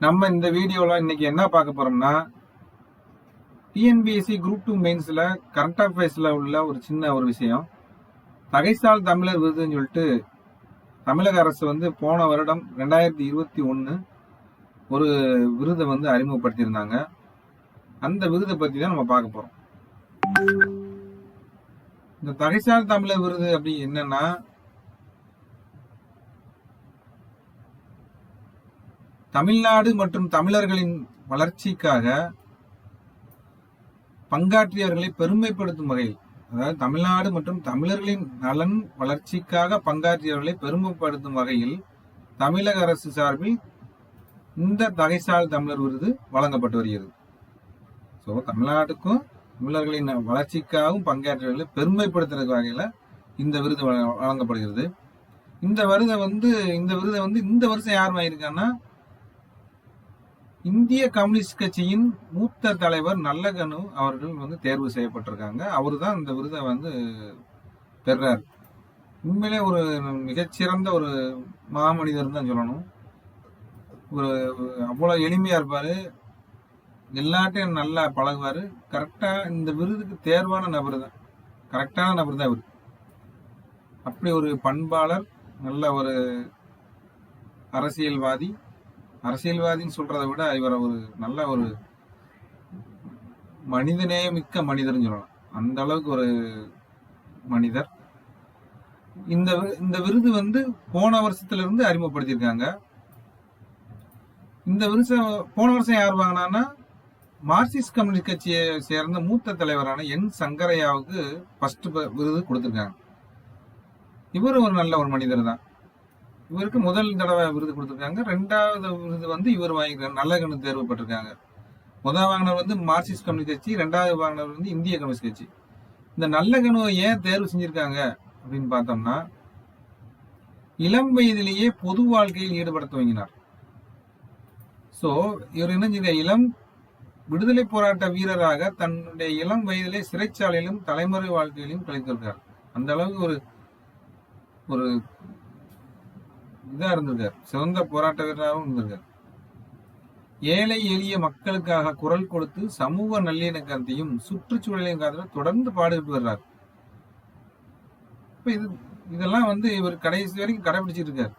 நம்ம இந்த வீடியோல இன்னைக்கு என்ன பார்க்க போறோம்னா, டிஎன்பிஎஸ்சி குரூப் 2 மெயின்ஸ்ல கரண்ட் அஃபேர்ஸ்ல உள்ள ஒரு சின்ன ஒரு விஷயம். தகைசால் தமிழர் விருதுன்னு சொல்லிட்டு தமிழக அரசு போன வருடம் 2021 ஒரு விருதை அறிமுகப்படுத்தியிருந்தாங்க. அந்த விருதை பத்தி தான் நம்ம பார்க்க போறோம். இந்த தகைசால் தமிழர் விருது அப்படி என்னன்னா, தமிழ்நாடு மற்றும் தமிழர்களின் வளர்ச்சிக்காக பங்காற்றியவர்களை பெருமைப்படுத்தும் வகையில், அதாவது தமிழ்நாடு மற்றும் தமிழர்களின் நலன் வளர்ச்சிக்காக பங்காற்றியவர்களை பெருமைப்படுத்தும் வகையில் தமிழக அரசு சார்பில் இந்த தகைசால் தமிழர் விருது வழங்கப்பட்டு வருகிறது. ஸோ தமிழ்நாட்டுக்கும் தமிழர்களின் வளர்ச்சிக்காகவும் பங்காற்றியவர்களை பெருமைப்படுத்துற வகையில இந்த விருது வழங்கப்படுகிறது. இந்த விருதை இந்த வருஷம் யார் வாங்கியிருக்காங்கன்னா, இந்திய கம்யூனிஸ்ட் கட்சியின் மூத்த தலைவர் நல்லகனு அவர்கள் தேர்வு செய்யப்பட்டிருக்காங்க. அவரு தான் இந்த விருதை பெறார். உண்மையிலே ஒரு மிகச்சிறந்த ஒரு மாமனிதர் தான் சொல்லணும். ஒரு அவ்வளவு எளிமையா இருப்பாரு, எல்லாட்டையும் நல்லா பழகுவாரு. கரெக்டா இந்த விருதுக்கு தேர்வான நபர் தான், கரெக்டான நபர் தான் இவர். அப்படி ஒரு பண்பாளர், நல்ல ஒரு அரசியல்வாதின்னு சொல்றதை விட இவரை ஒரு நல்ல ஒரு மனிதநேயமிக்க மனிதர்னு சொல்லலாம். அந்த அளவுக்கு ஒரு மனிதர். இந்த விருது போன வருஷத்துல இருந்து அறிமுகப்படுத்தியிருக்காங்க. இந்த போன வருஷம் யார் வாங்கினான்னா, மார்க்சிஸ்ட் கம்யூனிஸ்ட் கட்சியை சேர்ந்த மூத்த தலைவரான என் சங்கரையாவுக்கு ஃபர்ஸ்ட் விருது கொடுத்திருக்காங்க. இவரு ஒரு நல்ல ஒரு மனிதர் தான். இவருக்கு முதல் தடவை விருது கொடுத்திருக்காங்க. ரெண்டாவது விருது இவர் வாங்கியிருக்காங்க, நல்லகனு தேர்வு பெற்றிருக்காங்க. முதல் வாங்கினவர் மார்க்சிஸ்ட் கம்யூனிஸ்ட் கட்சி, ரெண்டாவது வாங்கினவர் இந்திய கம்யூனிஸ்ட் கட்சி. இந்த நல்லகனுவை ஏன் தேர்வு செஞ்சிருக்காங்க அப்படின்னு பார்த்தோம்னா, இளம் வயதிலேயே பொது வாழ்க்கையில் ஈடுபட துவங்கினார். சோ இவர் என்ன, இளம் விடுதலை போராட்ட வீரராக தன்னுடைய இளம் வயதிலே சிறைச்சாலையிலும் தலைமுறை வாழ்க்கையிலும் கழித்திருக்கார். அந்த அளவுக்கு ஒரு இதா இருந்திருக்கார், சிறந்த போராட்ட வீரராகவும் இருந்திருக்கார். ஏழை எளிய மக்களுக்காக குரல் கொடுத்து சமூக நல்லிணக்கத்தையும் சுற்றுச்சூழலையும் காத்துல தொடர்ந்து பாடுபட்டு வர்றார். இதெல்லாம் இவர் கடைசி வரைக்கும் கடைபிடிச்சிட்டு இருக்கார்.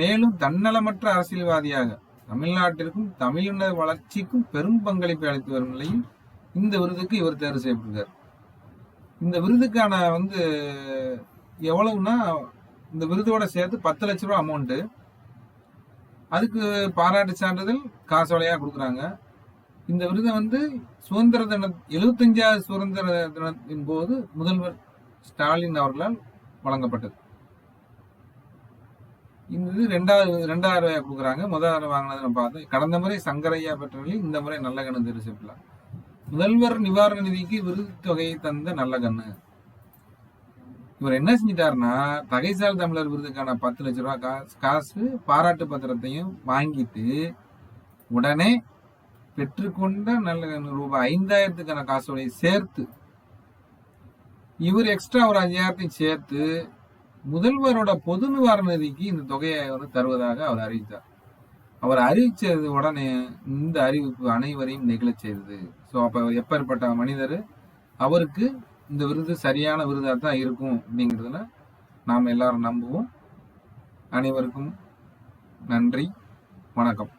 மேலும் தன்னலமற்ற அரசியல்வாதியாக தமிழ்நாட்டிற்கும் தமிழின வளர்ச்சிக்கும் பெரும் பங்களிப்பை அளித்து வரும் நிலையில் இந்த விருதுக்கு இவர் தேர்வு செய்யப்பட்டிருக்கார். இந்த விருதுக்கான எவ்வளவுன்னா, இந்த விருதோட சேர்த்து 10 லட்ச ரூபாய் அமௌண்ட், அதுக்கு பாராட்டு சான்றிதழ் காசோலையா கொடுக்குறாங்க. இந்த விருதை சுதந்திர தின 75வது சுதந்திர தினத்தின் போது முதல்வர் ஸ்டாலின் அவர்களால் வழங்கப்பட்டது. இந்த இது 2000 ரூபாய் கொடுக்குறாங்க. முதல் வாங்கினது நம்ம பார்த்தோம். கடந்த முறை சங்கரையா பெற்றவர்கள், இந்த முறை நல்லகண்ணு தேர்வு செய்யப்படலாம். முதல்வர் நிவாரண நிதிக்கு விருது தொகையை தந்த நல்லகண்ணு. இவர் என்ன செஞ்சிட்டாருன்னா, தகைசால் தமிழர் விருதுக்கான 10 லட்ச ரூபாய் காசு பாராட்டு பத்திரத்தையும் வாங்கிட்டு உடனே பெற்றுக்கொண்ட நல்ல ரூபாய் 5000க்கான காசோட சேர்த்து இவர் எக்ஸ்ட்ரா ஒரு 5000 சேர்த்து முதல்வரோட பொது நிவாரண நிதிக்கு இந்த தொகையை தருவதாக அவர் அறிவித்தார். அவர் அறிவிச்சது உடனே இந்த அறிவிப்பு அனைவரையும் நெகிழச் செய்தது. ஸோ அப்ப எப்பேற்பட்ட மனிதர், அவருக்கு இந்த விருது சரியான விருதாக தான் இருக்கும் அப்படிங்கிறதுல நாம் எல்லாரும் நம்புவோம். அனைவருக்கும் நன்றி, வணக்கம்.